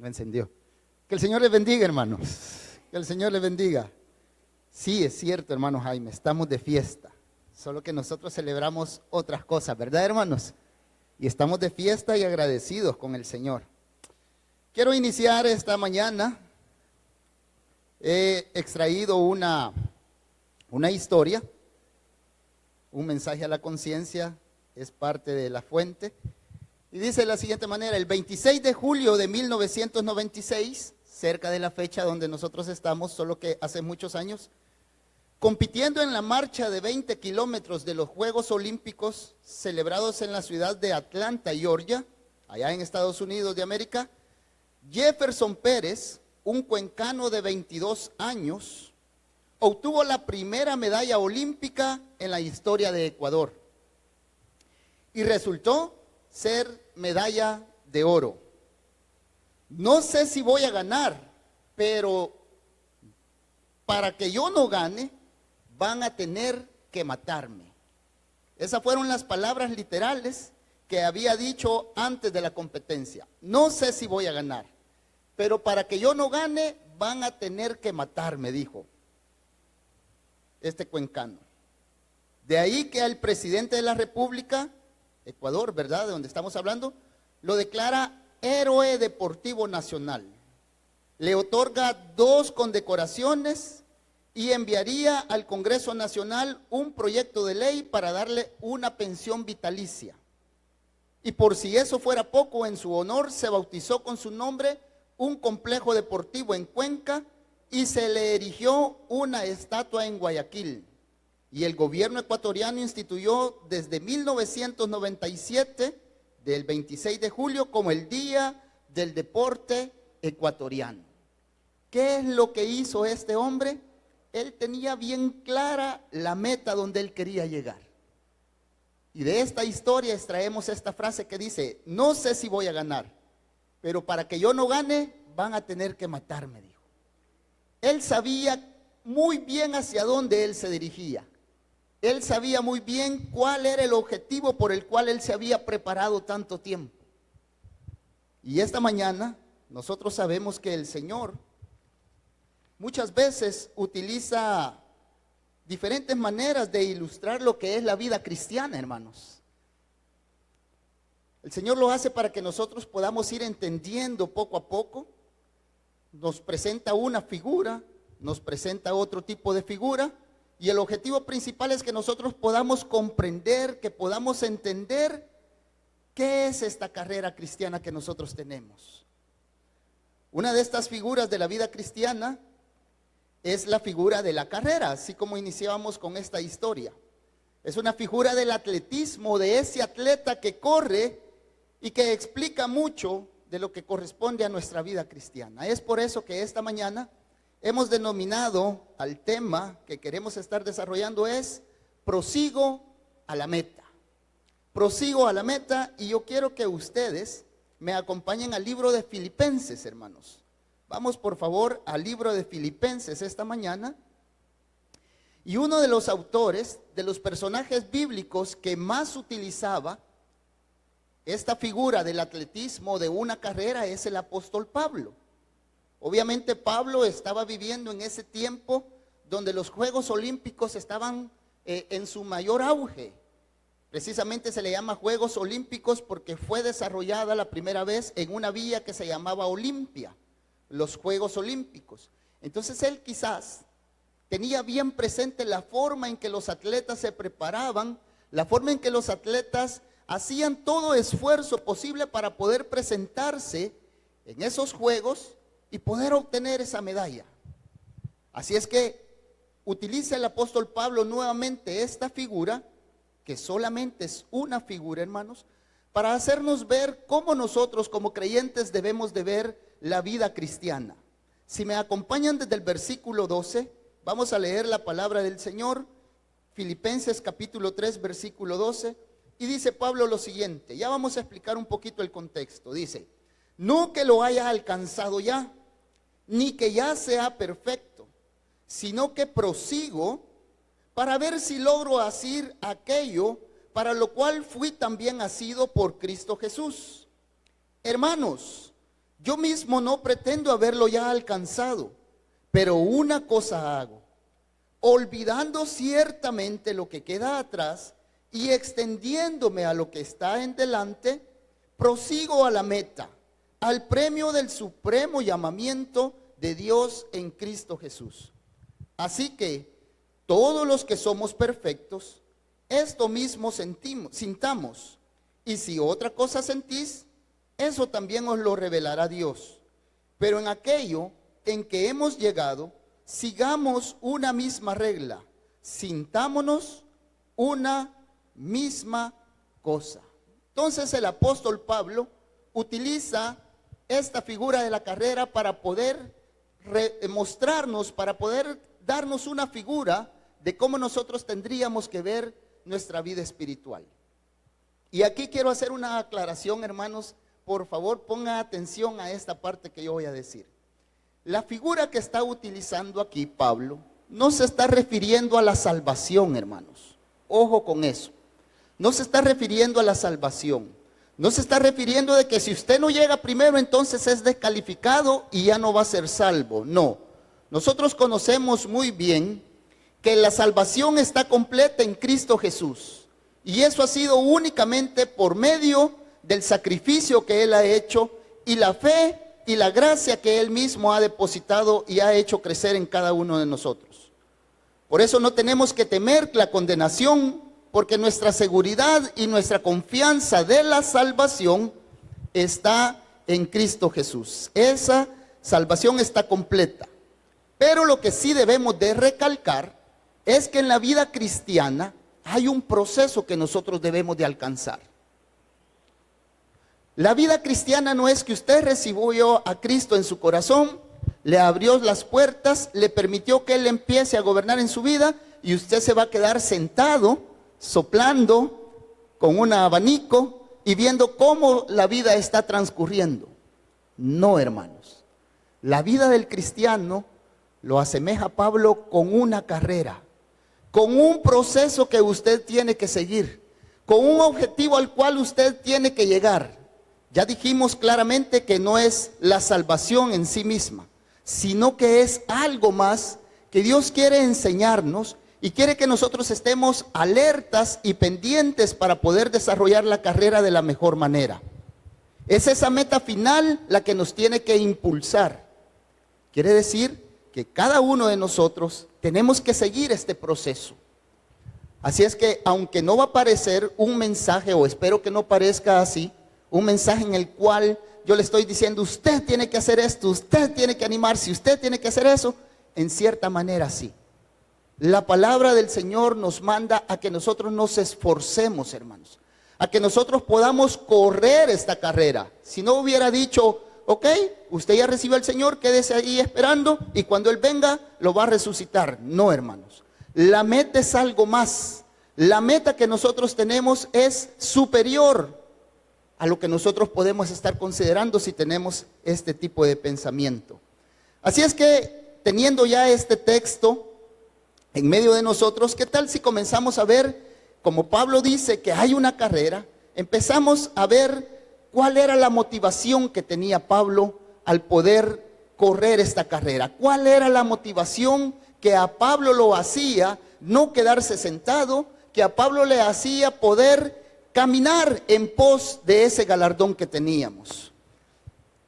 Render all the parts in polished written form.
me encendió. Que el Señor les bendiga, hermanos. Que el Señor les bendiga. Sí, es cierto, hermano Jaime, estamos de fiesta. Solo que nosotros celebramos otras cosas, ¿verdad, hermanos? Y estamos de fiesta y agradecidos con el Señor. Quiero iniciar esta mañana. He extraído una historia, un mensaje a la conciencia, es parte de La Fuente. Y dice de la siguiente manera: el 26 de julio de 1996, cerca de la fecha donde nosotros estamos, solo que hace muchos años, compitiendo en la marcha de 20 kilómetros de los Juegos Olímpicos celebrados en la ciudad de Atlanta, Georgia, allá en Estados Unidos de América, Jefferson Pérez, un cuencano de 22 años, obtuvo la primera medalla olímpica en la historia de Ecuador y resultó ser medalla de oro. No sé si voy a ganar, pero para que yo no gane, van a tener que matarme. Esas fueron las palabras literales que había dicho antes de la competencia. No sé si voy a ganar, pero para que yo no gane, van a tener que matarme, dijo este cuencano. De ahí que al presidente de la República, Ecuador, ¿verdad?, de donde estamos hablando, lo declara héroe deportivo nacional. Le otorga 2 condecoraciones y enviaría al Congreso Nacional un proyecto de ley para darle una pensión vitalicia. Y por si eso fuera poco, en su honor se bautizó con su nombre un complejo deportivo en Cuenca y se le erigió una estatua en Guayaquil. Y el gobierno ecuatoriano instituyó desde 1997, del 26 de julio, como el Día del Deporte Ecuatoriano. ¿Qué es lo que hizo este hombre? Él tenía bien clara la meta donde él quería llegar. Y de esta historia extraemos esta frase que dice: no sé si voy a ganar, pero para que yo no gane, van a tener que matarme, dijo. Él sabía muy bien hacia dónde él se dirigía. Él sabía muy bien cuál era el objetivo por el cual él se había preparado tanto tiempo. Y esta mañana nosotros sabemos que el Señor muchas veces utiliza diferentes maneras de ilustrar lo que es la vida cristiana, hermanos. El Señor lo hace para que nosotros podamos ir entendiendo poco a poco. Nos presenta una figura, nos presenta otro tipo de figura, y el objetivo principal es que nosotros podamos comprender, que podamos entender qué es esta carrera cristiana que nosotros tenemos. Una de estas figuras de la vida cristiana es la figura de la carrera, así como iniciábamos con esta historia. Es una figura del atletismo, de ese atleta que corre y que explica mucho de lo que corresponde a nuestra vida cristiana. Es por eso que esta mañana hemos denominado al tema que queremos estar desarrollando es prosigo a la meta. Prosigo a la meta, y yo quiero que ustedes me acompañen al libro de Filipenses, hermanos. Vamos por favor al libro de Filipenses esta mañana. Y uno de los autores, de los personajes bíblicos que más utilizaba esta figura del atletismo, de una carrera, es el apóstol Pablo. Obviamente Pablo estaba viviendo en ese tiempo donde los Juegos Olímpicos estaban en su mayor auge. Precisamente se le llama Juegos Olímpicos porque fue desarrollada la primera vez en una villa que se llamaba Olimpia, los Juegos Olímpicos. Entonces él quizás tenía bien presente la forma en que los atletas se preparaban, la forma en que los atletas hacían todo esfuerzo posible para poder presentarse en esos Juegos y poder obtener esa medalla. Así es que utiliza el apóstol Pablo nuevamente esta figura, que solamente es una figura, hermanos, para hacernos ver cómo nosotros como creyentes debemos de ver la vida cristiana. Si me acompañan desde el versículo 12, vamos a leer la palabra del Señor, Filipenses capítulo 3, versículo 12, y dice Pablo lo siguiente. Ya vamos a explicar un poquito el contexto. Dice: no que lo haya alcanzado ya, ni que ya sea perfecto, sino que prosigo para ver si logro hacer aquello para lo cual fui también asido por Cristo Jesús. Hermanos, Yo mismo no pretendo haberlo ya alcanzado, pero una cosa hago, olvidando ciertamente lo que queda atrás y extendiéndome a lo que está en delante, prosigo a la meta, al premio del supremo llamamiento de Dios en Cristo Jesús. Así que todos los que somos perfectos, esto mismo sintamos, y si otra cosa sentís, eso también os lo revelará Dios. Pero en aquello en que hemos llegado, sigamos una misma regla, sintámonos una misma cosa. Entonces el apóstol Pablo utiliza esta figura de la carrera para poder mostrarnos, para poder darnos una figura de cómo nosotros tendríamos que ver nuestra vida espiritual. Y aquí quiero hacer una aclaración, hermanos. Por favor, ponga atención a esta parte que yo voy a decir. La figura que está utilizando aquí Pablo no se está refiriendo a la salvación, hermanos. Ojo con eso. No se está refiriendo a la salvación. No se está refiriendo de que si usted no llega primero, entonces es descalificado y ya no va a ser salvo. No. Nosotros conocemos muy bien que la salvación está completa en Cristo Jesús. Y eso ha sido únicamente por medio del sacrificio que Él ha hecho y la fe y la gracia que Él mismo ha depositado y ha hecho crecer en cada uno de nosotros. Por eso no tenemos que temer la condenación, porque nuestra seguridad y nuestra confianza de la salvación está en Cristo Jesús. Esa salvación está completa. Pero lo que sí debemos de recalcar es que en la vida cristiana hay un proceso que nosotros debemos de alcanzar. La vida cristiana no es que usted recibió a Cristo en su corazón, le abrió las puertas, le permitió que Él empiece a gobernar en su vida y usted se va a quedar sentado, soplando con un abanico y viendo cómo la vida está transcurriendo. No, hermanos. La vida del cristiano lo asemeja Pablo con una carrera, con un proceso que usted tiene que seguir, con un objetivo al cual usted tiene que llegar. Ya dijimos claramente que no es la salvación en sí misma, sino que es algo más que Dios quiere enseñarnos y quiere que nosotros estemos alertas y pendientes para poder desarrollar la carrera de la mejor manera. Es esa meta final la que nos tiene que impulsar. Quiere decir que cada uno de nosotros tenemos que seguir este proceso. Así es que aunque no va a parecer un mensaje, o espero que no parezca así, un mensaje en el cual yo le estoy diciendo, usted tiene que hacer esto, usted tiene que animarse, usted tiene que hacer eso, en cierta manera sí. La palabra del Señor nos manda a que nosotros nos esforcemos, hermanos, a que nosotros podamos correr esta carrera. Si no hubiera dicho, ok, usted ya recibió al Señor, quédese ahí esperando y cuando Él venga lo va a resucitar. No, hermanos, la meta es algo más. La meta que nosotros tenemos es superior a lo que nosotros podemos estar considerando si tenemos este tipo de pensamiento. Así es que, teniendo ya este texto en medio de nosotros, ¿qué tal si comenzamos a ver, como Pablo dice que hay una carrera, empezamos a ver cuál era la motivación que tenía Pablo al poder correr esta carrera? ¿Cuál era la motivación que a Pablo lo hacía no quedarse sentado, que a Pablo le hacía poder caminar en pos de ese galardón que teníamos?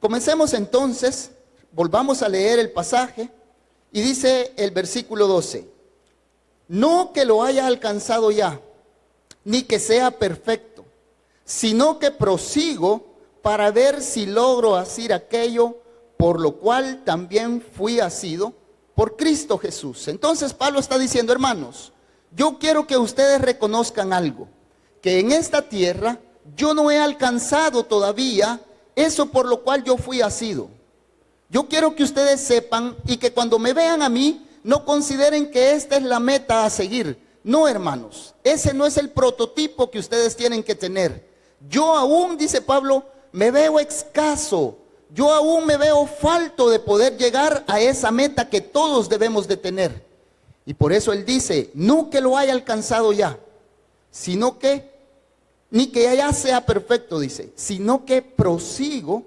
Comencemos entonces, volvamos a leer el pasaje y dice el versículo 12: no que lo haya alcanzado ya, ni que sea perfecto, sino que prosigo para ver si logro hacer aquello por lo cual también fui asido por Cristo Jesús. Entonces Pablo está diciendo, hermanos, yo quiero que ustedes reconozcan algo, que en esta tierra yo no he alcanzado todavía eso por lo cual yo fui asido. Yo quiero que ustedes sepan y que cuando me vean a mí, no consideren que esta es la meta a seguir. No, hermanos, ese no es el prototipo que ustedes tienen que tener. Yo aún, dice Pablo, me veo escaso. Yo aún me veo falto de poder llegar a esa meta que todos debemos de tener. Y por eso él dice, no que lo haya alcanzado ya, sino que, ni que ya sea perfecto, dice, sino que prosigo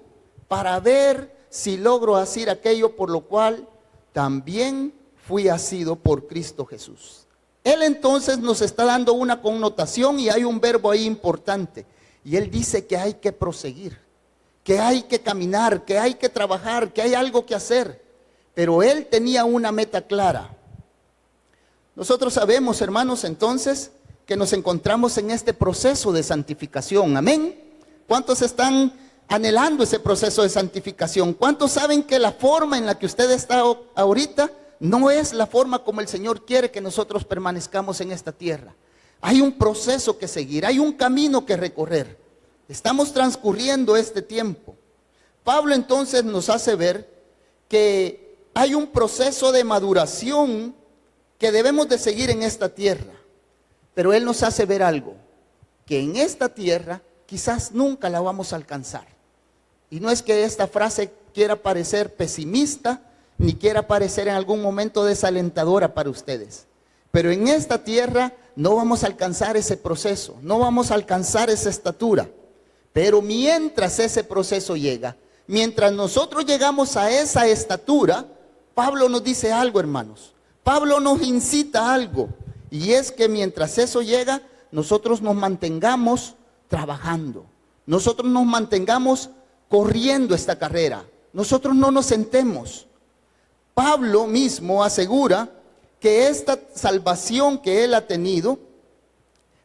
para ver si logro hacer aquello por lo cual también fui asido por Cristo Jesús. Él entonces nos está dando una connotación y hay un verbo ahí importante. Y él dice que hay que proseguir, que hay que caminar, que hay que trabajar, que hay algo que hacer. Pero él tenía una meta clara. Nosotros sabemos, hermanos, entonces, que nos encontramos en este proceso de santificación. Amén. ¿Cuántos están anhelando ese proceso de santificación? ¿Cuántos saben que la forma en la que usted está ahorita no es la forma como el Señor quiere que nosotros permanezcamos en esta tierra? Hay un proceso que seguir, hay un camino que recorrer. Estamos transcurriendo este tiempo. Pablo entonces nos hace ver que hay un proceso de maduración que debemos de seguir en esta tierra. Pero él nos hace ver algo, que en esta tierra quizás nunca la vamos a alcanzar. Y no es que esta frase quiera parecer pesimista, ni quiera parecer en algún momento desalentadora para ustedes. Pero en esta tierra no vamos a alcanzar ese proceso, no vamos a alcanzar esa estatura. Pero mientras ese proceso llega, mientras nosotros llegamos a esa estatura, Pablo nos dice algo, hermanos. Pablo nos incita a algo. Y es que mientras eso llega, nosotros nos mantengamos trabajando. Nosotros nos mantengamos corriendo esta carrera. Nosotros no nos sentemos. Pablo mismo asegura que esta salvación que él ha tenido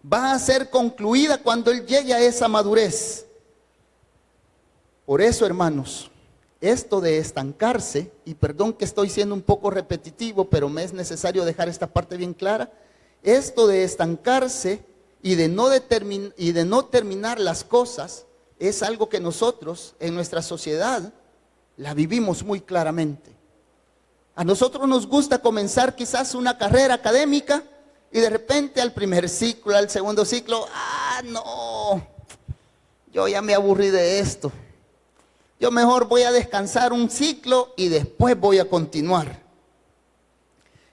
va a ser concluida cuando él llegue a esa madurez. Por eso, hermanos, esto de estancarse, y perdón que estoy siendo un poco repetitivo, pero me es necesario dejar esta parte bien clara. Esto de estancarse y de no terminar las cosas es algo que nosotros en nuestra sociedad la vivimos muy claramente. A nosotros nos gusta comenzar quizás una carrera académica y de repente al primer ciclo, al segundo ciclo, no, yo ya me aburrí de esto. Yo mejor voy a descansar un ciclo y después voy a continuar.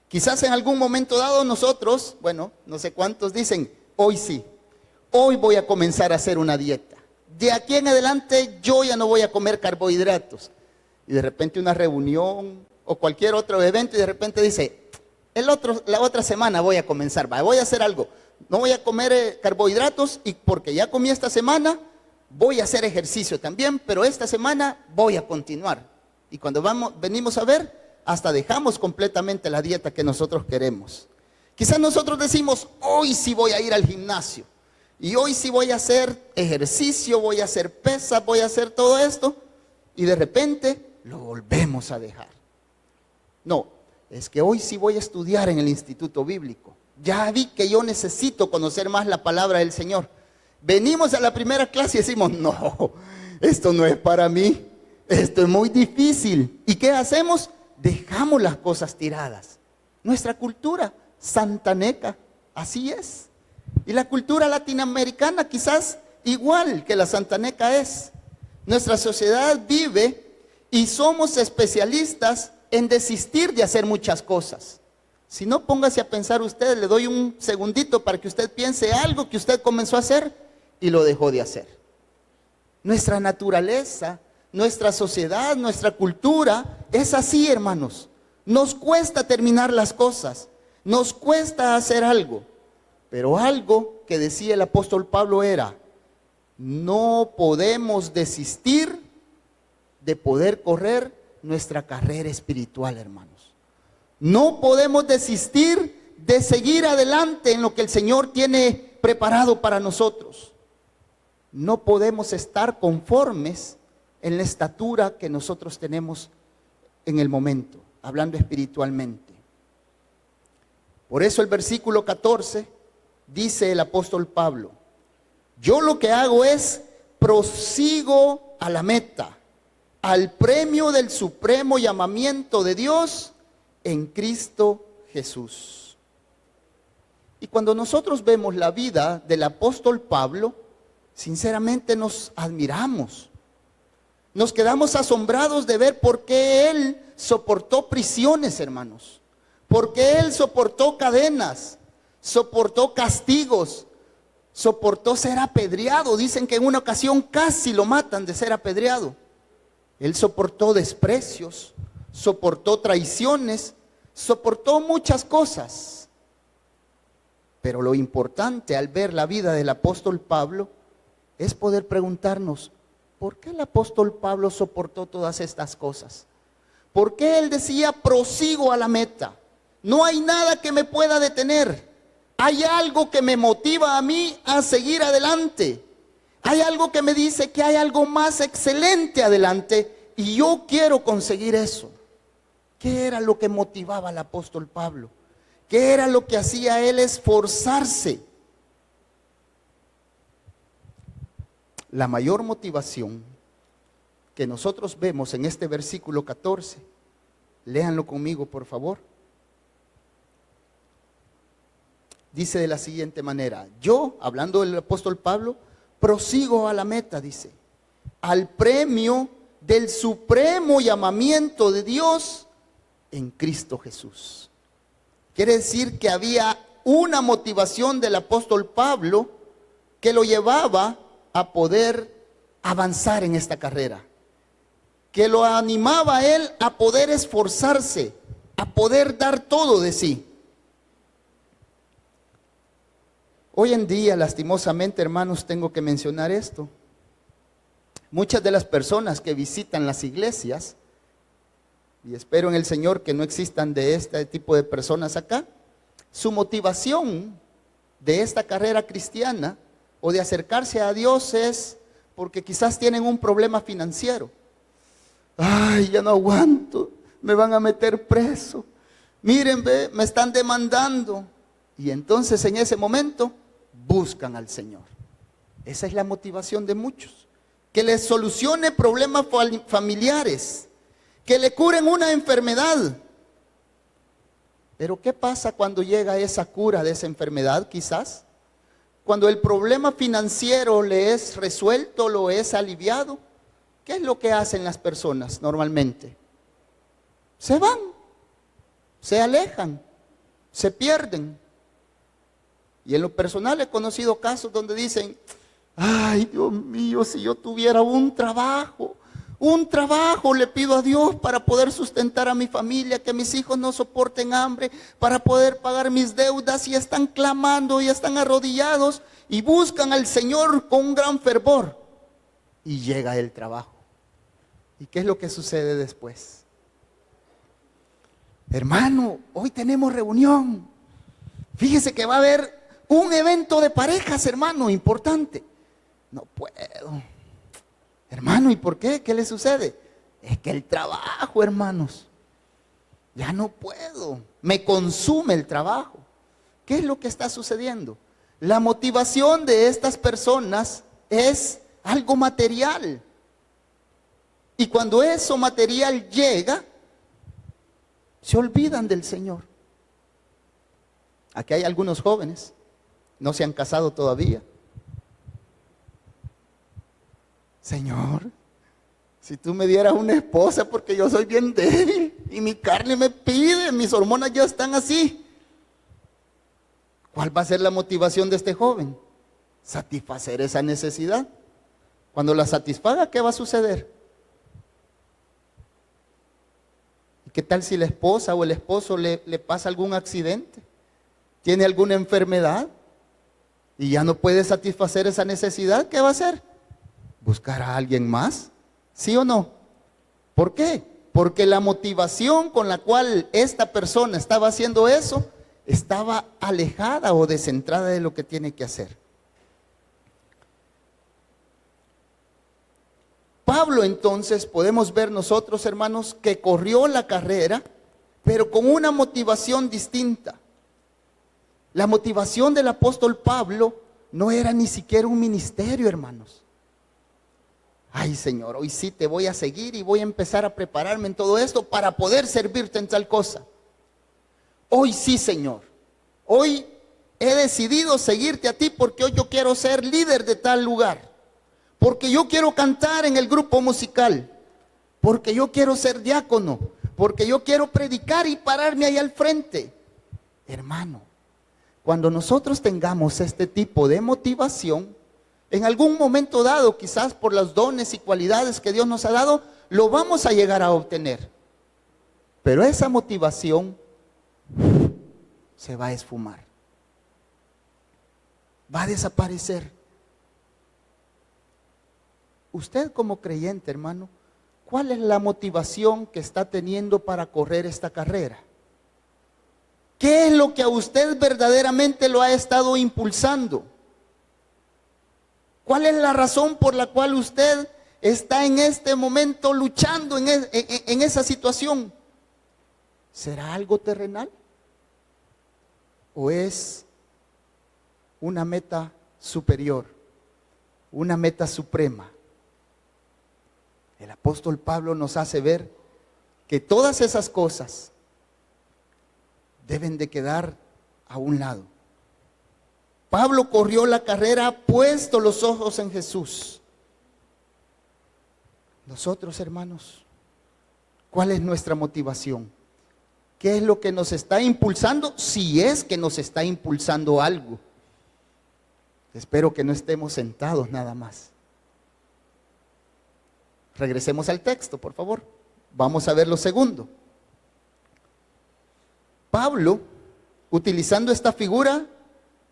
Quizás en algún momento dado nosotros, bueno, no sé cuántos dicen, hoy sí, hoy voy a comenzar a hacer una dieta. De aquí en adelante yo ya no voy a comer carbohidratos. Y de repente una reunión o cualquier otro evento y de repente dice, la otra semana voy a comenzar, voy a hacer algo. No voy a comer carbohidratos y porque ya comí esta semana, voy a hacer ejercicio también, pero esta semana voy a continuar. Y cuando venimos a ver, hasta dejamos completamente la dieta que nosotros queremos. Quizás nosotros decimos, hoy sí voy a ir al gimnasio. Y hoy sí voy a hacer ejercicio, voy a hacer pesas, voy a hacer todo esto. Y de repente lo volvemos a dejar. No, es que hoy sí voy a estudiar en el Instituto Bíblico. Ya vi que yo necesito conocer más la palabra del Señor. Venimos a la primera clase y decimos, no, esto no es para mí, esto es muy difícil. ¿Y qué hacemos? Dejamos las cosas tiradas. Nuestra cultura santaneca, así es. Y la cultura latinoamericana quizás igual que la santaneca es. Nuestra sociedad vive y somos especialistas en desistir de hacer muchas cosas. Si no, póngase a pensar usted, le doy un segundito para que usted piense algo que usted comenzó a hacer y lo dejó de hacer. Nuestra naturaleza, nuestra sociedad, nuestra cultura es así, hermanos. Nos cuesta terminar las cosas, nos cuesta hacer algo. Pero algo que decía el apóstol Pablo era, no podemos desistir de poder correr nuestra carrera espiritual, hermanos. No podemos desistir de seguir adelante en lo que el Señor tiene preparado para nosotros. No podemos estar conformes en la estatura que nosotros tenemos en el momento, hablando espiritualmente. Por eso el versículo 14 dice el apóstol Pablo, yo lo que hago es prosigo a la meta, al premio del supremo llamamiento de Dios en Cristo Jesús. Y cuando nosotros vemos la vida del apóstol Pablo, sinceramente nos admiramos. Nos quedamos asombrados de ver por qué él soportó prisiones, hermanos. Por qué él soportó cadenas, soportó castigos, soportó ser apedreado. Dicen que en una ocasión casi lo matan de ser apedreado. Él soportó desprecios, soportó traiciones, soportó muchas cosas. Pero lo importante al ver la vida del apóstol Pablo es poder preguntarnos, ¿por qué el apóstol Pablo soportó todas estas cosas? ¿Por qué él decía, prosigo a la meta? No hay nada que me pueda detener. Hay algo que me motiva a mí a seguir adelante. Hay algo que me dice que hay algo más excelente adelante y yo quiero conseguir eso. ¿Qué era lo que motivaba al apóstol Pablo? ¿Qué era lo que hacía él esforzarse? La mayor motivación que nosotros vemos en este versículo 14, léanlo conmigo por favor. Dice de la siguiente manera, yo, hablando del apóstol Pablo, prosigo a la meta, dice, al premio del supremo llamamiento de Dios en Cristo Jesús. Quiere decir que había una motivación del apóstol Pablo que lo llevaba a poder avanzar en esta carrera, que lo animaba a él a poder esforzarse, a poder dar todo de sí. Hoy en día, lastimosamente, hermanos, tengo que mencionar esto. Muchas de las personas que visitan las iglesias, y espero en el Señor que no existan de este tipo de personas acá, su motivación de esta carrera cristiana o de acercarse a Dios es porque quizás tienen un problema financiero. Ay, ya no aguanto, me van a meter preso. Miren, ve, me están demandando. Y entonces en ese momento buscan al Señor. Esa es la motivación de muchos. Que les solucione problemas familiares, que le curen una enfermedad. Pero ¿qué pasa cuando llega esa cura de esa enfermedad quizás? Cuando el problema financiero le es resuelto, lo es aliviado, ¿qué es lo que hacen las personas normalmente? Se van, se alejan, se pierden. Y en lo personal he conocido casos donde dicen, ay Dios mío, si yo tuviera un trabajo le pido a Dios para poder sustentar a mi familia, que mis hijos no soporten hambre, para poder pagar mis deudas, y están clamando y están arrodillados y buscan al Señor con un gran fervor. Y llega el trabajo. ¿Y qué es lo que sucede después? Hermano, hoy tenemos reunión. Fíjese que va a haber un evento de parejas, hermano, importante. No puedo. Hermano, ¿y por qué? ¿Qué le sucede? Es que el trabajo, hermanos, ya no puedo. Me consume el trabajo. ¿Qué es lo que está sucediendo? La motivación de estas personas es algo material. Y cuando eso material llega, se olvidan del Señor. Aquí hay algunos jóvenes, no se han casado todavía. Señor, si tú me dieras una esposa, porque yo soy bien débil y mi carne me pide, mis hormonas ya están así. ¿Cuál va a ser la motivación de este joven? Satisfacer esa necesidad. Cuando la satisfaga, ¿qué va a suceder? ¿Y qué tal si la esposa o el esposo le pasa algún accidente? ¿Tiene alguna enfermedad? Y ya no puede satisfacer esa necesidad, ¿qué va a hacer? ¿Buscar a alguien más? ¿Sí o no? ¿Por qué? Porque la motivación con la cual esta persona estaba haciendo eso estaba alejada o descentrada de lo que tiene que hacer. Pablo, entonces, podemos ver nosotros, hermanos, que corrió la carrera, pero con una motivación distinta. La motivación del apóstol Pablo no era ni siquiera un ministerio, hermanos. Ay, Señor, hoy sí te voy a seguir y voy a empezar a prepararme en todo esto para poder servirte en tal cosa. Hoy sí, Señor, hoy he decidido seguirte a ti porque hoy yo quiero ser líder de tal lugar, porque yo quiero cantar en el grupo musical, porque yo quiero ser diácono, porque yo quiero predicar y pararme ahí al frente. Hermano, cuando nosotros tengamos este tipo de motivación, en algún momento dado, quizás por los dones y cualidades que Dios nos ha dado, lo vamos a llegar a obtener. Pero esa motivación se va a esfumar. Va a desaparecer. Usted como creyente, hermano, ¿cuál es la motivación que está teniendo para correr esta carrera? ¿Qué es lo que a usted verdaderamente lo ha estado impulsando? ¿Cuál es la razón por la cual usted está en este momento luchando en esa situación? ¿Será algo terrenal? ¿O es una meta superior, una meta suprema? El apóstol Pablo nos hace ver que todas esas cosas deben de quedar a un lado. Pablo corrió la carrera puesto los ojos en Jesús. Nosotros, hermanos, ¿cuál es nuestra motivación? ¿Qué es lo que nos está impulsando? Si es que nos está impulsando algo. Espero que no estemos sentados nada más. Regresemos al texto, por favor. Vamos a ver lo segundo. Pablo, utilizando esta figura,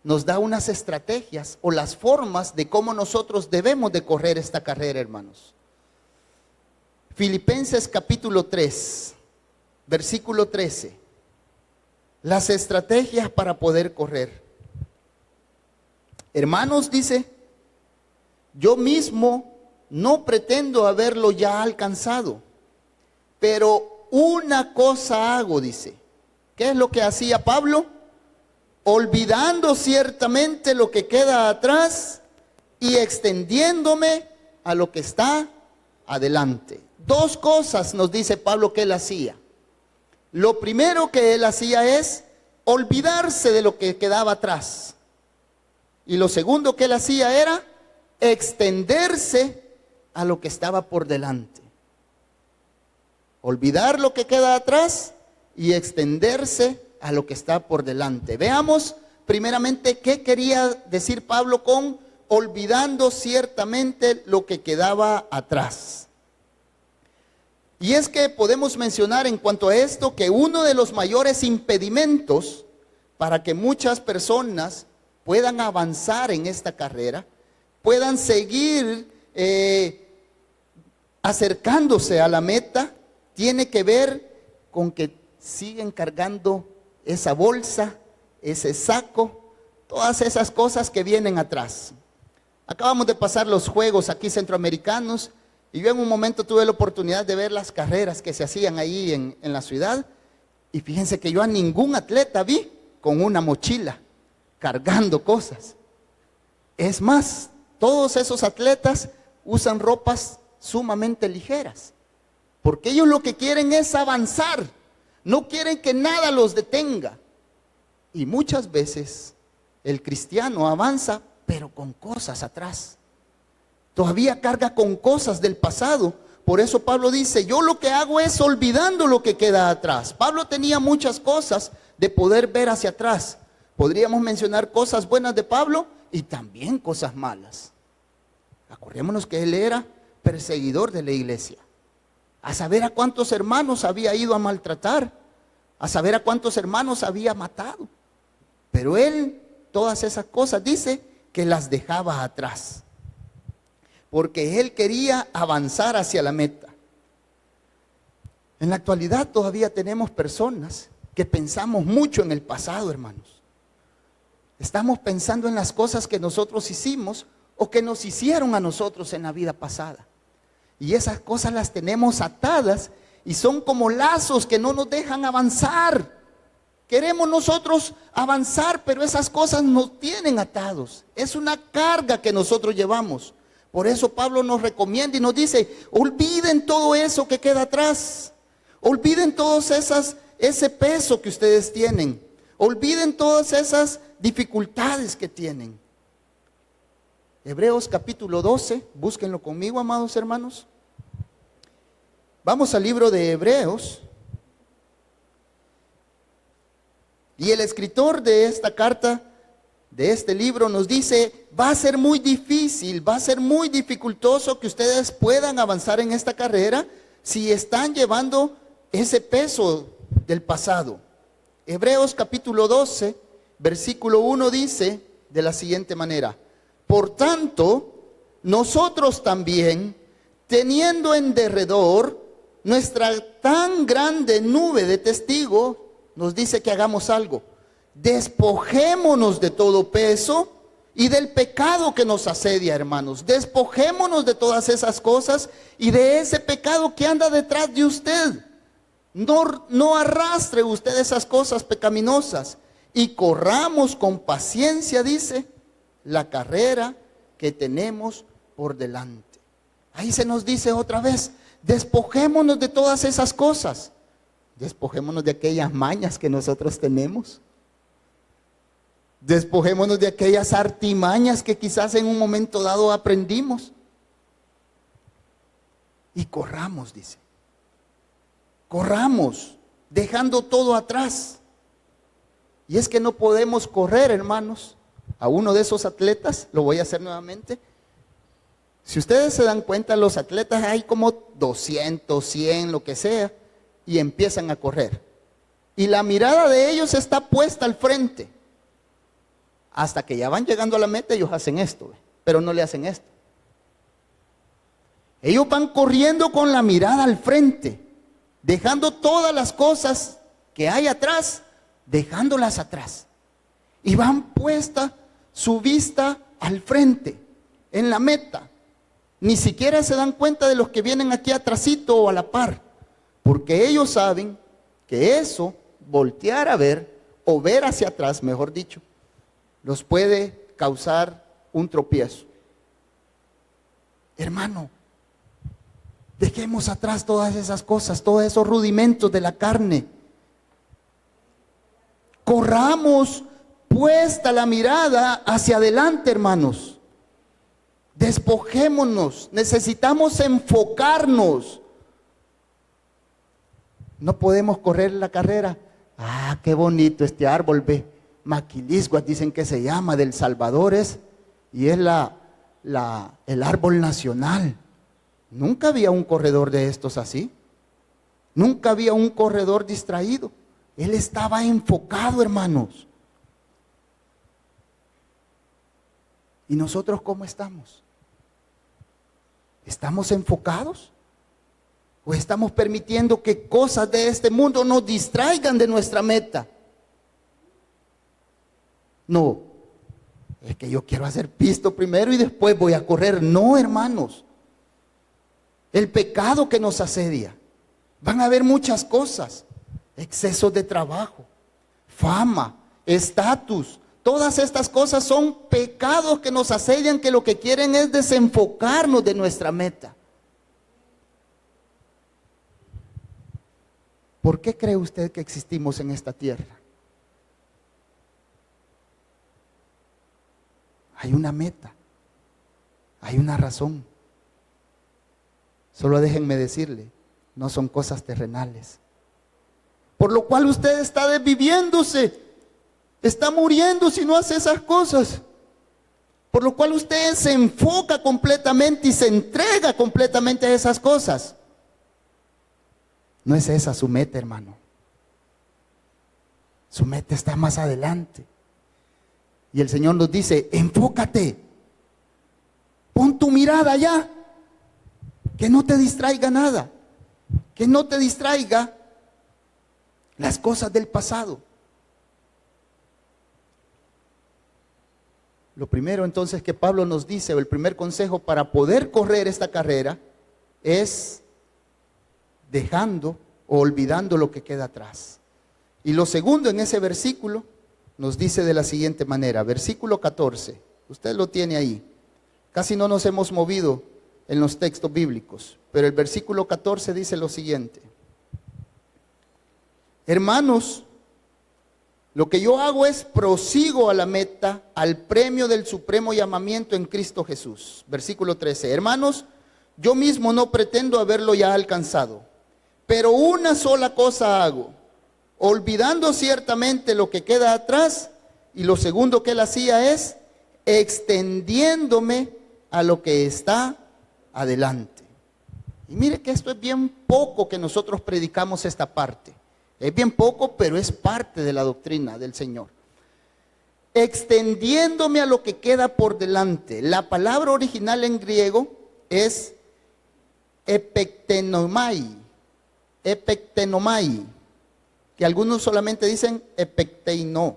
nos da unas estrategias o las formas de cómo nosotros debemos de correr esta carrera, hermanos. Filipenses capítulo 3, versículo 13. Las estrategias para poder correr. Hermanos, dice, yo mismo no pretendo haberlo ya alcanzado, pero una cosa hago, dice. ¿Qué es lo que hacía Pablo? Olvidando ciertamente lo que queda atrás y extendiéndome a lo que está adelante. Dos cosas nos dice Pablo que él hacía. Lo primero que él hacía es olvidarse de lo que quedaba atrás. Y lo segundo que él hacía era extenderse a lo que estaba por delante. Olvidar lo que queda atrás y extenderse a lo que está por delante. Veamos primeramente qué quería decir Pablo con olvidando ciertamente lo que quedaba atrás. Y es que podemos mencionar en cuanto a esto que uno de los mayores impedimentos para que muchas personas puedan avanzar en esta carrera, puedan seguir acercándose a la meta, tiene que ver con que siguen cargando esa bolsa, ese saco, todas esas cosas que vienen atrás. Acabamos de pasar los juegos aquí centroamericanos y yo en un momento tuve la oportunidad de ver las carreras que se hacían ahí en la ciudad y fíjense que yo a ningún atleta vi con una mochila cargando cosas. Es más, todos esos atletas usan ropas sumamente ligeras porque ellos lo que quieren es avanzar. No quieren que nada los detenga. Y muchas veces el cristiano avanza, pero con cosas atrás. Todavía carga con cosas del pasado. Por eso Pablo dice, yo lo que hago es olvidando lo que queda atrás. Pablo tenía muchas cosas de poder ver hacia atrás. Podríamos mencionar cosas buenas de Pablo y también cosas malas. Acordémonos que él era perseguidor de la iglesia. A saber a cuántos hermanos había ido a maltratar, a saber a cuántos hermanos había matado. Pero él, todas esas cosas, dice que las dejaba atrás. Porque él quería avanzar hacia la meta. En la actualidad todavía tenemos personas que pensamos mucho en el pasado, hermanos. Estamos pensando en las cosas que nosotros hicimos o que nos hicieron a nosotros en la vida pasada. Y esas cosas las tenemos atadas y son como lazos que no nos dejan avanzar. Queremos nosotros avanzar, pero esas cosas nos tienen atados. Es una carga que nosotros llevamos. Por eso Pablo nos recomienda y nos dice, olviden todo eso que queda atrás. Olviden todos ese peso que ustedes tienen. Olviden todas esas dificultades que tienen. Hebreos capítulo 12, búsquenlo conmigo, amados hermanos. Vamos al libro de Hebreos. Y el escritor de esta carta, de este libro, nos dice, va a ser muy difícil, va a ser muy dificultoso que ustedes puedan avanzar en esta carrera, si están llevando ese peso del pasado. Hebreos capítulo 12, versículo 1 dice de la siguiente manera: por tanto, nosotros también, teniendo en derredor nuestra tan grande nube de testigos, nos dice que hagamos algo. Despojémonos de todo peso y del pecado que nos asedia, hermanos. Despojémonos de todas esas cosas y de ese pecado que anda detrás de usted. No arrastre usted esas cosas pecaminosas y corramos con paciencia, dice, la carrera que tenemos por delante. Ahí se nos dice otra vez: despojémonos de todas esas cosas. Despojémonos de aquellas mañas que nosotros tenemos. Despojémonos de aquellas artimañas que quizás en un momento dado aprendimos. Y corramos, dice. Corramos, dejando todo atrás. Y es que no podemos correr, hermanos. A uno de esos atletas, lo voy a hacer nuevamente. Si ustedes se dan cuenta, los atletas hay como 200, 100, lo que sea, y empiezan a correr. Y la mirada de ellos está puesta al frente. Hasta que ya van llegando a la meta, ellos hacen esto, pero no le hacen esto. Ellos van corriendo con la mirada al frente, dejando todas las cosas que hay atrás, dejándolas atrás. Y van puesta su vista al frente, en la meta. Ni siquiera se dan cuenta de los que vienen aquí atrasito o a la par, porque ellos saben que eso, voltear a ver, o ver hacia atrás, mejor dicho, los puede causar un tropiezo. Hermano, dejemos atrás todas esas cosas, todos esos rudimentos de la carne. Corramos puesta la mirada hacia adelante, hermanos. Despojémonos, necesitamos enfocarnos. No podemos correr la carrera. Ah, qué bonito este árbol, ve. Maquilisguas dicen que se llama, del Salvador es, y es el árbol nacional. Nunca había un corredor de estos así. Nunca había un corredor distraído. Él estaba enfocado, hermanos. ¿Y nosotros cómo estamos? ¿Estamos enfocados? ¿O estamos permitiendo que cosas de este mundo nos distraigan de nuestra meta? No, es que yo quiero hacer pisto primero y después voy a correr. No, hermanos. El pecado que nos asedia. Van a haber muchas cosas. Excesos de trabajo, fama, estatus. Todas estas cosas son pecados que nos asedian, que lo que quieren es desenfocarnos de nuestra meta. ¿Por qué cree usted que existimos en esta tierra? Hay una meta, hay una razón. Solo déjenme decirle, no son cosas terrenales. Por lo cual usted está desviviéndose, está muriendo si no hace esas cosas. Por lo cual usted se enfoca completamente y se entrega completamente a esas cosas. No es esa su meta, hermano. Su meta está más adelante. Y el Señor nos dice, enfócate. Pon tu mirada allá. Que no te distraiga nada. Que no te distraiga las cosas del pasado. Lo primero entonces que Pablo nos dice, o el primer consejo para poder correr esta carrera, es dejando o olvidando lo que queda atrás. Y lo segundo en ese versículo nos dice de la siguiente manera, versículo 14, usted lo tiene ahí. Casi no nos hemos movido en los textos bíblicos, pero el versículo 14 dice lo siguiente: hermanos, lo que yo hago es prosigo a la meta, al premio del supremo llamamiento en Cristo Jesús. Versículo 13, hermanos, yo mismo no pretendo haberlo ya alcanzado, pero una sola cosa hago, olvidando ciertamente lo que queda atrás, y lo segundo que él hacía es extendiéndome a lo que está adelante. Y mire que esto es bien poco que nosotros predicamos esta parte. Es bien poco, pero es parte de la doctrina del Señor. Extendiéndome a lo que queda por delante. La palabra original en griego es epektenomai. Epektenomai. Que algunos solamente dicen epekteino.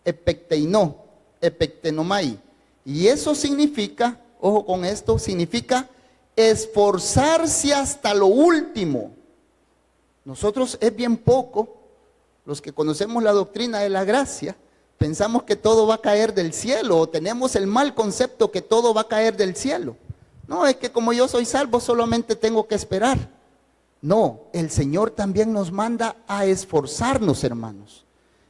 Epekteino. Epektenomai. Y eso significa, ojo con esto, significa esforzarse hasta lo último. Nosotros es bien poco, los que conocemos la doctrina de la gracia, pensamos que todo va a caer del cielo, o tenemos el mal concepto que todo va a caer del cielo. No, es que como yo soy salvo, solamente tengo que esperar. No, el Señor también nos manda a esforzarnos, hermanos.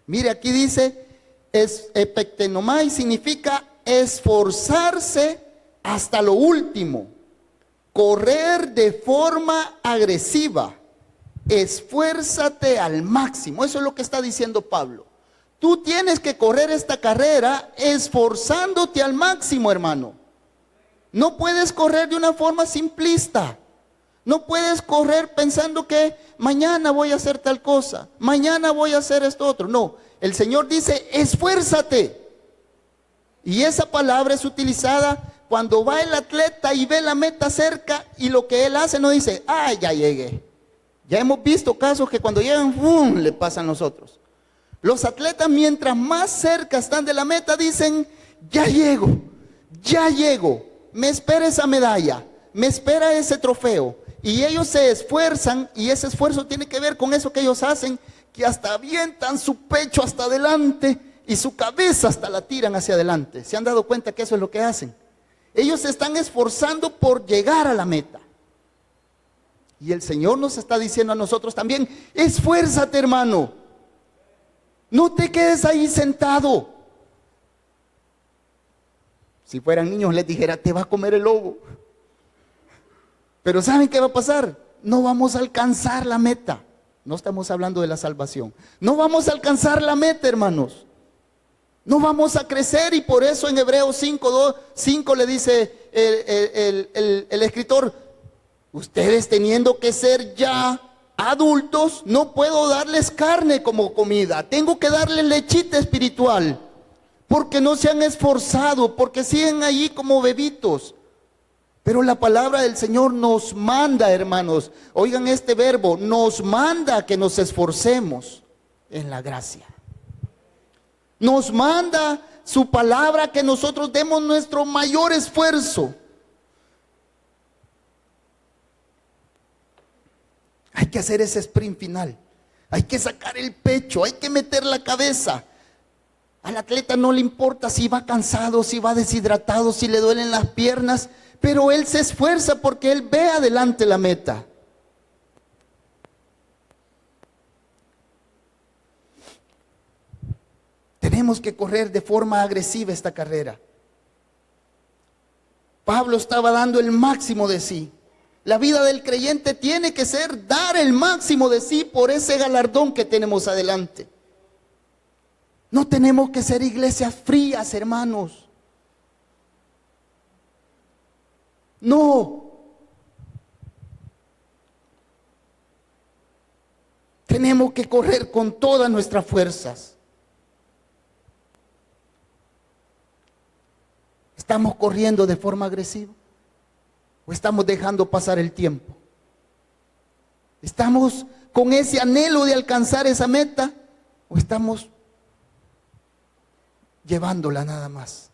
Mire, aquí dice, epektenomai significa esforzarse hasta lo último, correr de forma agresiva, esfuérzate al máximo. Eso es lo que está diciendo Pablo. Tú tienes que correr esta carrera esforzándote al máximo, hermano. No puedes correr de una forma simplista. No puedes correr pensando que mañana voy a hacer tal cosa, mañana voy a hacer esto otro. No, el Señor dice, esfuérzate. Y esa palabra es utilizada cuando va el atleta y ve la meta cerca y lo que él hace no dice, ya llegué. Ya hemos visto casos que cuando llegan, ¡bum!, le pasan los otros. Los atletas mientras más cerca están de la meta dicen, ya llego, me espera esa medalla, me espera ese trofeo. Y ellos se esfuerzan y ese esfuerzo tiene que ver con eso que ellos hacen, que hasta avientan su pecho hasta adelante y su cabeza hasta la tiran hacia adelante. ¿Se han dado cuenta que eso es lo que hacen? Ellos se están esforzando por llegar a la meta. Y el Señor nos está diciendo a nosotros también, esfuérzate, hermano. No te quedes ahí sentado. Si fueran niños les dijera, te va a comer el lobo. Pero ¿saben qué va a pasar? No vamos a alcanzar la meta. No estamos hablando de la salvación. No vamos a alcanzar la meta, hermanos. No vamos a crecer, y por eso en Hebreos 5 le dice el escritor, ustedes teniendo que ser ya adultos, no puedo darles carne como comida, tengo que darles lechita espiritual, porque no se han esforzado, porque siguen allí como bebitos. Pero la palabra del Señor nos manda, hermanos, oigan este verbo, nos manda que nos esforcemos en la gracia. Nos manda su palabra que nosotros demos nuestro mayor esfuerzo. Hay que hacer ese sprint final. Hay que sacar el pecho, hay que meter la cabeza. Al atleta no le importa si va cansado, si va deshidratado, si le duelen las piernas, pero él se esfuerza porque él ve adelante la meta. Tenemos que correr de forma agresiva esta carrera. Pablo estaba dando el máximo de sí. La vida del creyente tiene que ser dar el máximo de sí por ese galardón que tenemos adelante. No tenemos que ser iglesias frías, hermanos. No. Tenemos que correr con todas nuestras fuerzas. ¿Estamos corriendo de forma agresiva? ¿O estamos dejando pasar el tiempo? ¿Estamos con ese anhelo de alcanzar esa meta? ¿O estamos llevándola nada más?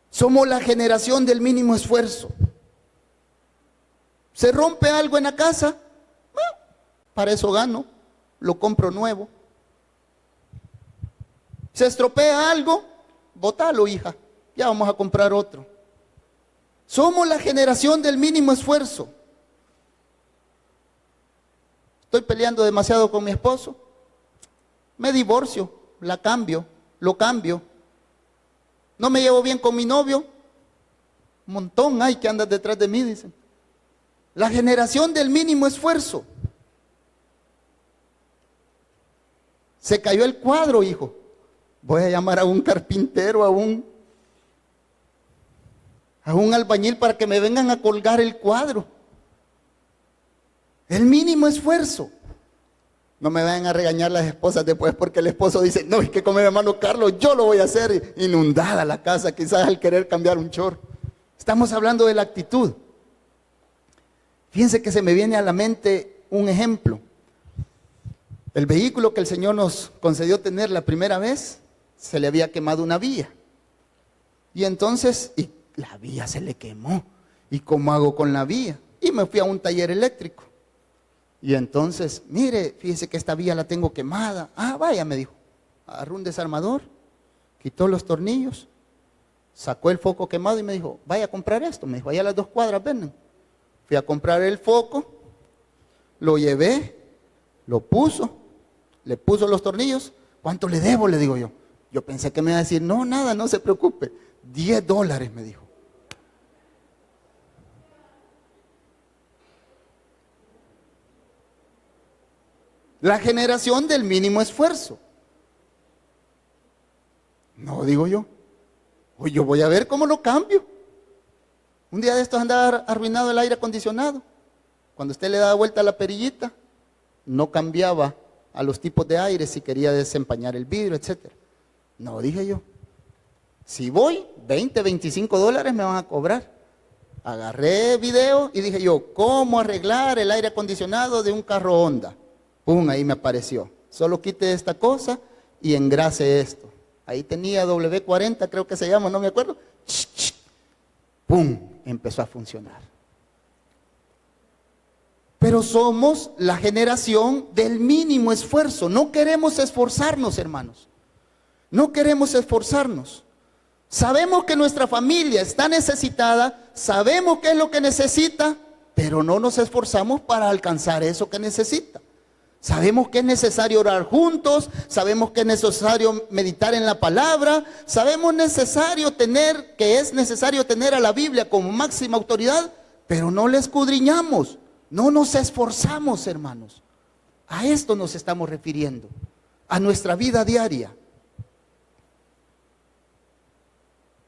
Somos la generación del mínimo esfuerzo. ¿Se rompe algo en la casa? Para eso gano, lo compro nuevo. ¿Se estropea algo? Bótalo, hija, ya vamos a comprar otro. Somos la generación del mínimo esfuerzo. Estoy peleando demasiado con mi esposo, me divorcio, la cambio, lo cambio. No me llevo bien con mi novio, un montón hay que andan detrás de mí, dicen. La generación del mínimo esfuerzo. Se cayó el cuadro, hijo. Voy a llamar a un carpintero, a un albañil para que me vengan a colgar el cuadro. El mínimo esfuerzo. No me vayan a regañar las esposas después porque el esposo dice, no, es que con mi hermano Carlos yo lo voy a hacer. Inundada la casa, quizás al querer cambiar un chorro. Estamos hablando de la actitud. Fíjense que se me viene a la mente un ejemplo. El vehículo que el Señor nos concedió tener la primera vez, se le había quemado una vía. Y entonces, y la vía se le quemó. ¿Y cómo hago con la vía? Y me fui a un taller eléctrico. Y entonces, mire, fíjese que esta vía la tengo quemada. Ah, vaya, me dijo. Agarró un desarmador, quitó los tornillos, sacó el foco quemado y me dijo, vaya a comprar esto. Me dijo, allá a las 2 cuadras venden. Fui a comprar el foco, lo llevé, lo puso, le puso los tornillos. ¿Cuánto le debo? Le digo yo. Yo pensé que me iba a decir, no, nada, no se preocupe. $10, me dijo. La generación del mínimo esfuerzo. No, digo yo. Hoy yo voy a ver cómo lo cambio. Un día de estos andaba arruinado el aire acondicionado. Cuando usted le daba vuelta a la perillita, no cambiaba a los tipos de aire si quería desempañar el vidrio, etc. No, dije yo. Si voy, $20, $25 me van a cobrar. Agarré video y dije yo, ¿cómo arreglar el aire acondicionado de un carro Honda? Pum, ahí me apareció. Solo quite esta cosa y engrase esto. Ahí tenía W40, creo que se llama, no me acuerdo. Pum, empezó a funcionar. Pero somos la generación del mínimo esfuerzo. No queremos esforzarnos, hermanos. No queremos esforzarnos. Sabemos que nuestra familia está necesitada, sabemos qué es lo que necesita, pero no nos esforzamos para alcanzar eso que necesita. Sabemos que es necesario orar juntos, sabemos que es necesario meditar en la palabra, sabemos que es necesario tener a la Biblia como máxima autoridad, pero no la escudriñamos, no nos esforzamos, hermanos. A esto nos estamos refiriendo, a nuestra vida diaria.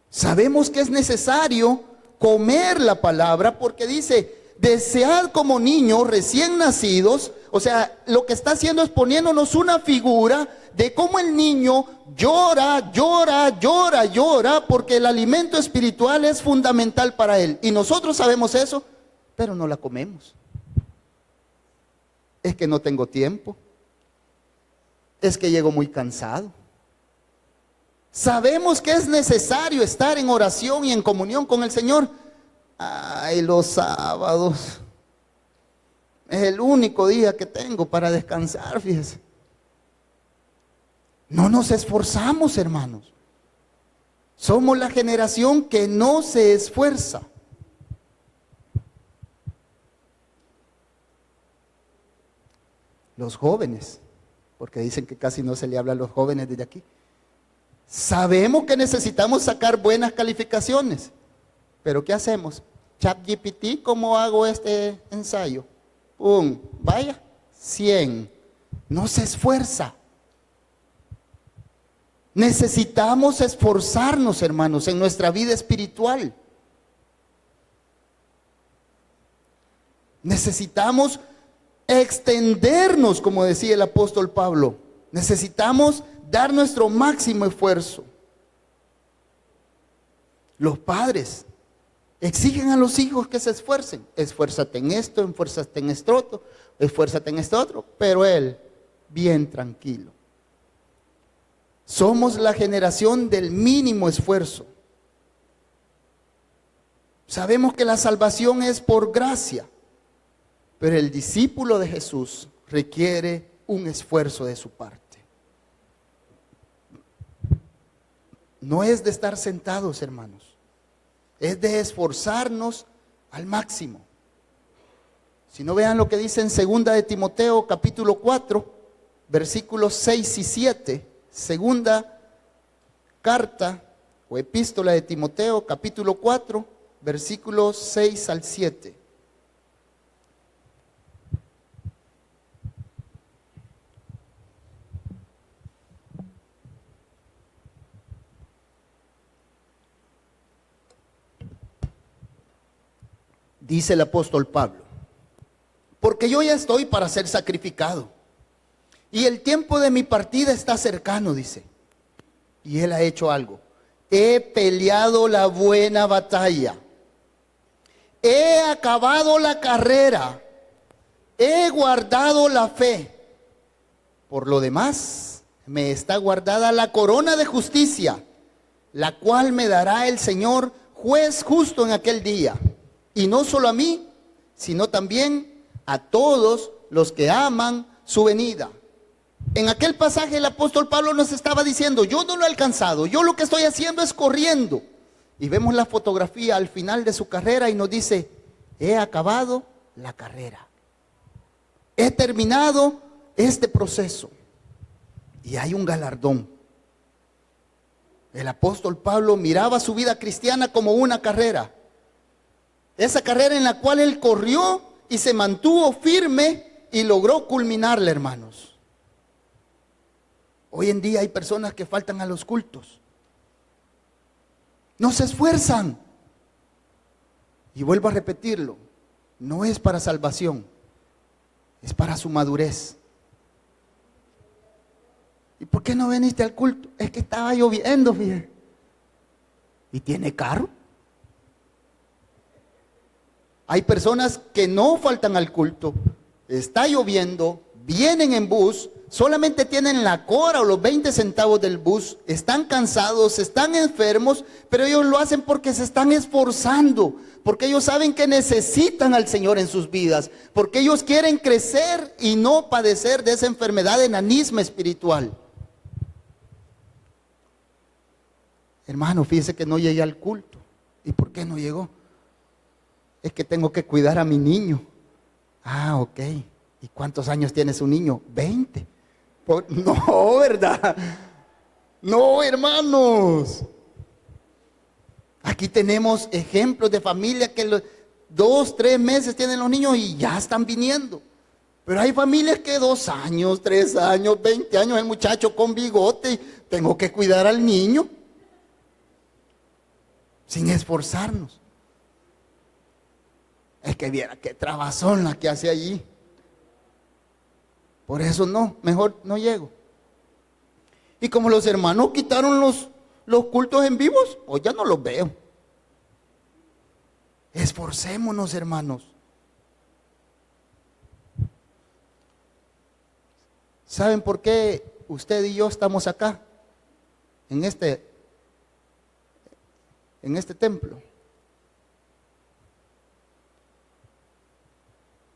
Sabemos que es necesario comer la palabra porque dice, desead como niños recién nacidos. O sea, lo que está haciendo es poniéndonos una figura de cómo el niño llora, llora, llora, llora, porque el alimento espiritual es fundamental para él. Y nosotros sabemos eso, pero no la comemos. Es que no tengo tiempo. Es que llego muy cansado. Sabemos que es necesario estar en oración y en comunión con el Señor. Ay, los sábados. Es el único día que tengo para descansar, fíjese. No nos esforzamos, hermanos. Somos la generación que no se esfuerza. Los jóvenes, porque dicen que casi no se le habla a los jóvenes desde aquí. Sabemos que necesitamos sacar buenas calificaciones, pero ¿qué hacemos? ChatGPT, ¿cómo hago este ensayo? Vaya, 100. No se esfuerza. Necesitamos esforzarnos, hermanos, en nuestra vida espiritual. Necesitamos extendernos, como decía el apóstol Pablo. Necesitamos dar nuestro máximo esfuerzo. Los padres exigen a los hijos que se esfuercen. Esfuérzate en esto, esfuérzate en esto otro, esfuérzate en esto otro. Pero él, bien tranquilo. Somos la generación del mínimo esfuerzo. Sabemos que la salvación es por gracia, pero el discípulo de Jesús requiere un esfuerzo de su parte. No es de estar sentados, hermanos. Es de esforzarnos al máximo. Si no, vean lo que dice en 2 de Timoteo capítulo 4, versículos 6 y 7. Segunda carta o epístola de Timoteo capítulo 4, versículos 6 al 7. Dice el apóstol Pablo: porque porque yo ya estoy para ser sacrificado. Y el tiempo de mi partida está cercano, dice. Y él ha hecho algo. He peleado la buena batalla. He acabado la carrera. He guardado la fe. Por lo demás, me está guardada la corona de justicia, la cual me dará el Señor, juez justo en aquel día. Y no solo a mí, sino también a todos los que aman su venida. En aquel pasaje el apóstol Pablo nos estaba diciendo, yo no lo he alcanzado, yo lo que estoy haciendo es corriendo. Y vemos la fotografía al final de su carrera y nos dice, he acabado la carrera. He terminado este proceso. Y hay un galardón. El apóstol Pablo miraba su vida cristiana como una carrera. Esa carrera en la cual él corrió y se mantuvo firme y logró culminarla, hermanos. Hoy en día hay personas que faltan a los cultos. No se esfuerzan. Y vuelvo a repetirlo, no es para salvación, es para su madurez. ¿Y por qué no viniste al culto? Es que estaba lloviendo, fíjate. ¿Y tiene carro? Hay personas que no faltan al culto, está lloviendo, vienen en bus, solamente tienen la cora o los 20 centavos del bus, están cansados, están enfermos, pero ellos lo hacen porque se están esforzando, porque ellos saben que necesitan al Señor en sus vidas, porque ellos quieren crecer y no padecer de esa enfermedad de enanismo espiritual. Hermano, fíjese que no llegué al culto. ¿Y por qué no llegó? Es que tengo que cuidar a mi niño. Ah, ok. ¿Y cuántos años tiene su niño? 20. No, ¿verdad? No, hermanos. Aquí tenemos ejemplos de familia que 2, 3 meses tienen los niños y ya están viniendo. Pero hay familias que 2 años, 3 años, 20 años, el muchacho con bigote, tengo que cuidar al niño. Sin esforzarnos. Es que viera qué trabazón la que hace allí. Por eso no, mejor no llego. Y como los hermanos quitaron los cultos en vivos, hoy ya no los veo. Esforcémonos, hermanos. ¿Saben por qué usted y yo estamos acá? En este templo.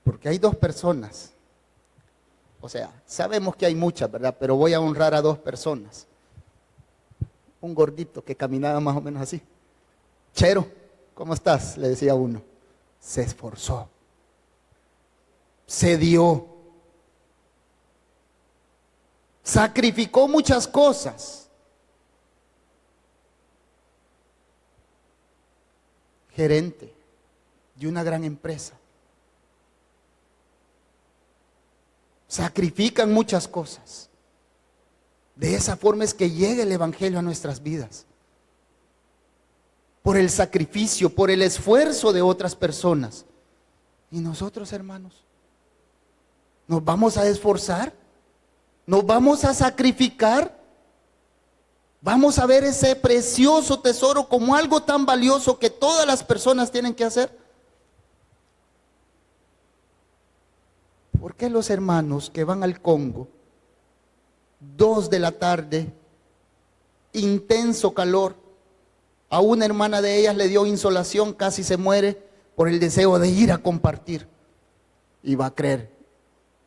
Porque hay 2 personas. O sea, sabemos que hay muchas, ¿verdad? Pero voy a honrar a 2 personas. Un gordito que caminaba más o menos así. Chero, ¿cómo estás? Le decía uno. Se esforzó. Se dio. Sacrificó muchas cosas. Gerente de una gran empresa. Sacrifican muchas cosas. De esa forma es que llega el evangelio a nuestras vidas. Por el sacrificio, por el esfuerzo de otras personas. Y nosotros, hermanos, ¿nos vamos a esforzar? ¿Nos vamos a sacrificar? ¿Vamos a ver ese precioso tesoro como algo tan valioso que todas las personas tienen que hacer? ¿Por qué los hermanos que van al Congo, 2 de la tarde, intenso calor, a una hermana de ellas le dio insolación, casi se muere por el deseo de ir a compartir? Y va a creer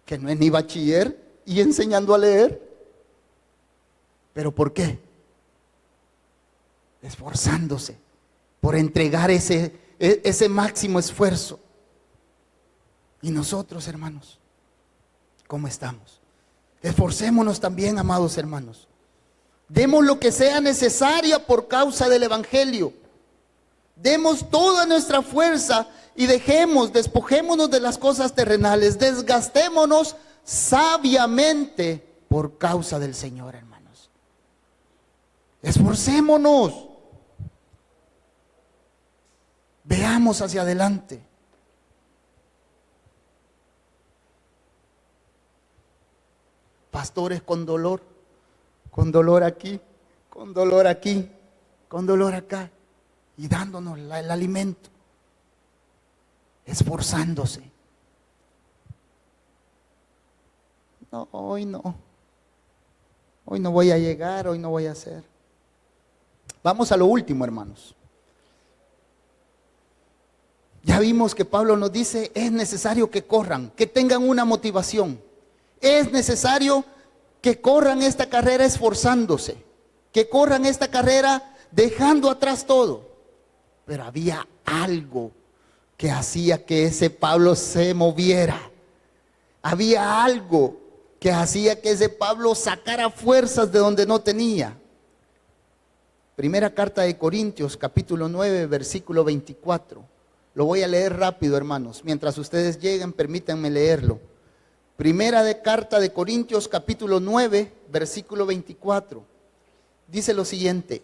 que no es ni bachiller y enseñando a leer. ¿Pero por qué? Esforzándose por entregar ese máximo esfuerzo. Y nosotros, hermanos, ¿cómo estamos? Esforcémonos también, amados hermanos. Demos lo que sea necesario por causa del evangelio. Demos toda nuestra fuerza y despojémonos de las cosas terrenales. Desgastémonos sabiamente por causa del Señor, hermanos. Esforcémonos. Veamos hacia adelante. pastores con dolor aquí, con dolor aquí, con dolor acá, y dándonos el alimento, esforzándose. No, hoy no voy a llegar, hoy no voy a hacer. Vamos a lo último, hermanos. Ya vimos que Pablo nos dice, es necesario que corran, que tengan una motivación. Es necesario que corran esta carrera esforzándose, que corran esta carrera dejando atrás todo. Pero había algo que hacía que ese Pablo se moviera. Había algo que hacía que ese Pablo sacara fuerzas de donde no tenía. Primera carta de Corintios, capítulo 9, versículo 24. Lo voy a leer rápido, hermanos. Mientras ustedes lleguen, permítanme leerlo. Primera carta de Corintios, capítulo 9, versículo 24. Dice lo siguiente: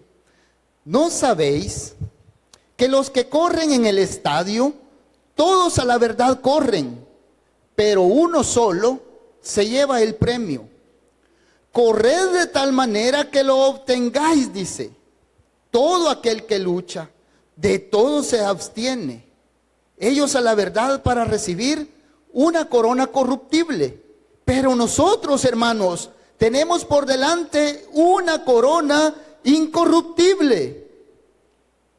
¿no sabéis que los que corren en el estadio, todos a la verdad corren, pero uno solo se lleva el premio? Corred de tal manera que lo obtengáis, dice. Todo aquel que lucha, de todo se abstiene. Ellos a la verdad para recibir una corona corruptible, pero nosotros, hermanos, tenemos por delante una corona incorruptible.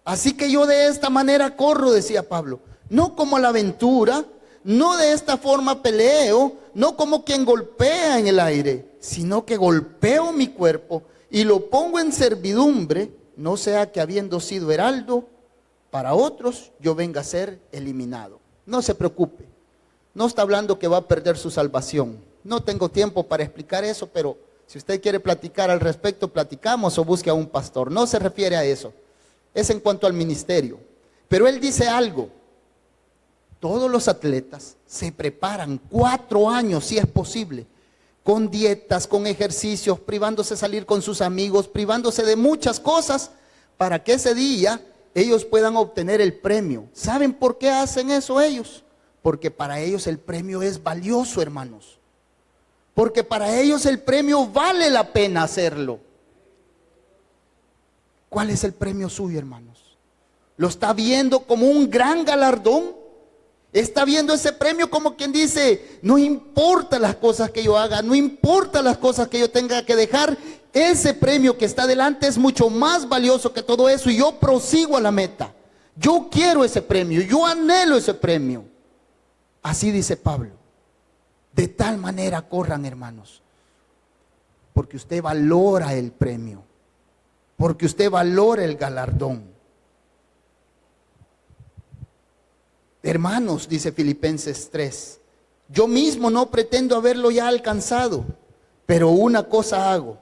Así que yo de esta manera corro, decía Pablo, no como a la aventura, no de esta forma peleo, no como quien golpea en el aire, sino que golpeo mi cuerpo y lo pongo en servidumbre, no sea que habiendo sido heraldo para otros, yo venga a ser eliminado. No se preocupe, no está hablando que va a perder su salvación. No tengo tiempo para explicar eso, pero si usted quiere platicar al respecto, platicamos o busque a un pastor. No se refiere a eso, es en cuanto al ministerio. Pero él dice algo: todos los atletas se preparan 4 años, si es posible, con dietas, con ejercicios, privándose de salir con sus amigos, privándose de muchas cosas, para que ese día ellos puedan obtener el premio. ¿Saben por qué hacen eso ellos? Porque para ellos el premio es valioso, hermanos. Porque para ellos el premio vale la pena hacerlo. ¿Cuál es el premio suyo, hermanos? ¿Lo está viendo como un gran galardón? ¿Está viendo ese premio como quien dice, no importa las cosas que yo haga, no importa las cosas que yo tenga que dejar, ese premio que está delante es mucho más valioso que todo eso y yo prosigo a la meta? Yo quiero ese premio, yo anhelo ese premio. Así dice Pablo. De tal manera corran, hermanos, porque usted valora el premio, porque usted valora el galardón. Hermanos, dice Filipenses 3, yo mismo no pretendo haberlo ya alcanzado, pero una cosa hago,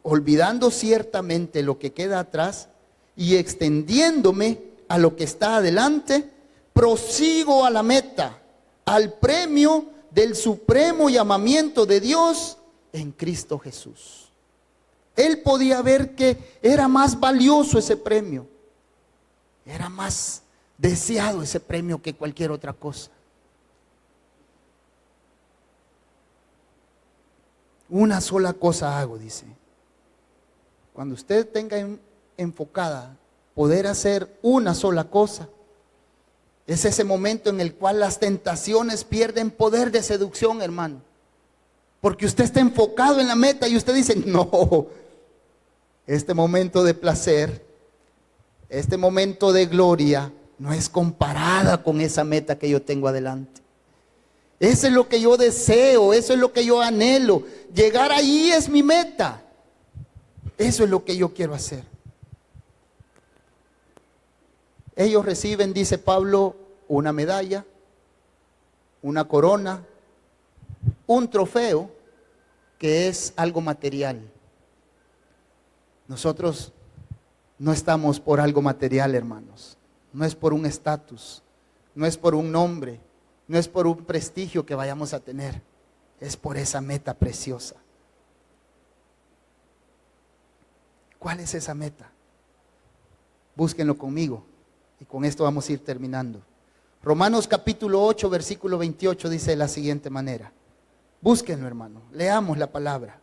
olvidando ciertamente lo que queda atrás y extendiéndome a lo que está adelante, prosigo a la meta, al premio del supremo llamamiento de Dios en Cristo Jesús. Él podía ver que era más valioso ese premio, era más deseado ese premio que cualquier otra cosa. Una sola cosa hago, dice. Cuando usted tenga enfocada poder hacer una sola cosa, es ese momento en el cual las tentaciones pierden poder de seducción, hermano. Porque usted está enfocado en la meta y usted dice, no, este momento de placer, este momento de gloria, no es comparada con esa meta que yo tengo adelante. Eso es lo que yo deseo, eso es lo que yo anhelo. Llegar ahí es mi meta. Eso es lo que yo quiero hacer. Ellos reciben, dice Pablo, una medalla, una corona, un trofeo, que es algo material. Nosotros no estamos por algo material, hermanos. No es por un estatus, no es por un nombre, no es por un prestigio que vayamos a tener. Es por esa meta preciosa. ¿Cuál es esa meta? Búsquenlo conmigo y con esto vamos a ir terminando. Romanos capítulo 8, versículo 28 dice de la siguiente manera: Búsquenlo, hermano. Leamos la palabra.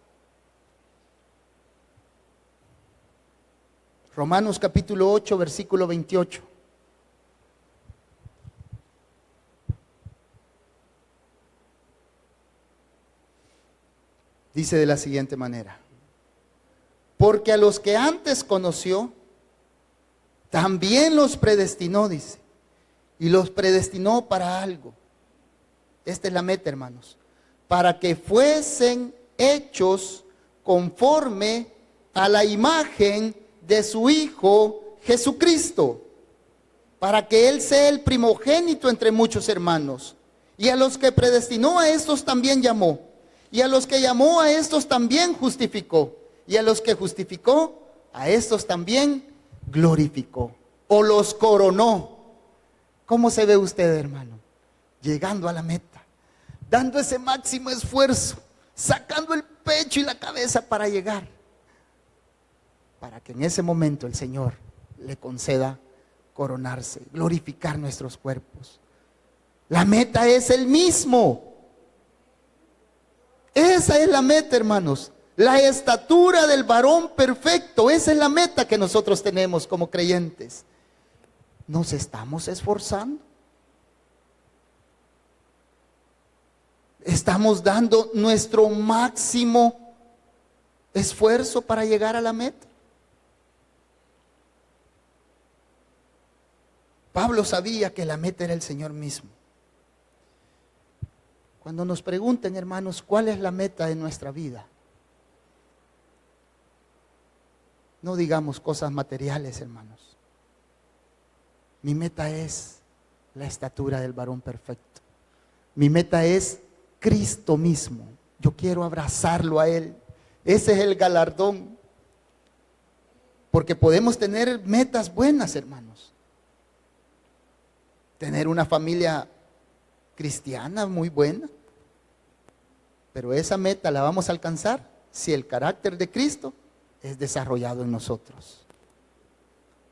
Romanos capítulo 8, versículo 28. Dice de la siguiente manera: porque a los que antes conoció, también los predestinó, dice. Y los predestinó para algo. Esta es la meta, hermanos. Para que fuesen hechos conforme a la imagen de su Hijo Jesucristo, para que Él sea el primogénito entre muchos hermanos. Y a los que predestinó, a estos también llamó. Y a los que llamó, a estos también justificó. Y a los que justificó, a estos también glorificó. O los coronó. ¿Cómo se ve usted, hermano? Llegando a la meta, dando ese máximo esfuerzo, sacando el pecho y la cabeza para llegar, para que en ese momento el Señor le conceda coronarse, glorificar nuestros cuerpos. La meta es el mismo. Esa es la meta, hermanos. La estatura del varón perfecto. Esa es la meta que nosotros tenemos como creyentes. ¿Nos estamos esforzando? ¿Estamos dando nuestro máximo esfuerzo para llegar a la meta? Pablo sabía que la meta era el Señor mismo. Cuando nos pregunten, hermanos, ¿cuál es la meta de nuestra vida? No digamos cosas materiales, hermanos. Mi meta es la estatura del varón perfecto. Mi meta es Cristo mismo. Yo quiero abrazarlo a Él. Ese es el galardón. Porque podemos tener metas buenas, hermanos. Tener una familia cristiana muy buena. Pero esa meta la vamos a alcanzar si el carácter de Cristo es desarrollado en nosotros.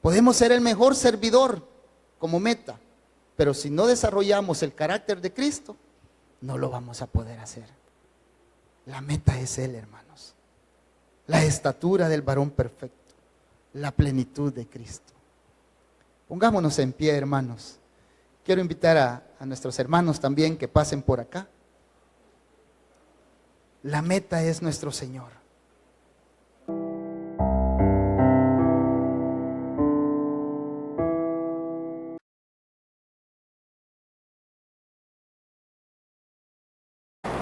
Podemos ser el mejor servidor como meta, pero si no desarrollamos el carácter de Cristo, no lo vamos a poder hacer. La meta es Él, hermanos. La estatura del varón perfecto, la plenitud de Cristo. Pongámonos en pie, hermanos. Quiero invitar a nuestros hermanos también que pasen por acá. La meta es nuestro Señor.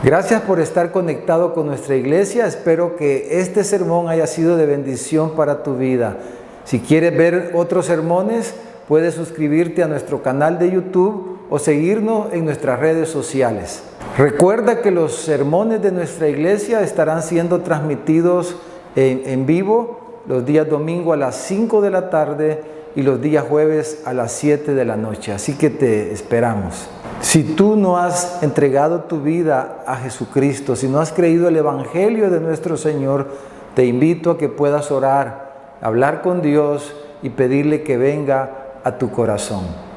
Gracias por estar conectado con nuestra iglesia. Espero que este sermón haya sido de bendición para tu vida. Si quieres ver otros sermones, puedes suscribirte a nuestro canal de YouTube o seguirnos en nuestras redes sociales. Recuerda que los sermones de nuestra iglesia estarán siendo transmitidos en vivo los días domingo a las 5 de la tarde y los días jueves a las 7 de la noche. Así que te esperamos. Si tú no has entregado tu vida a Jesucristo, si no has creído el Evangelio de nuestro Señor, te invito a que puedas orar, hablar con Dios y pedirle que venga a tu corazón.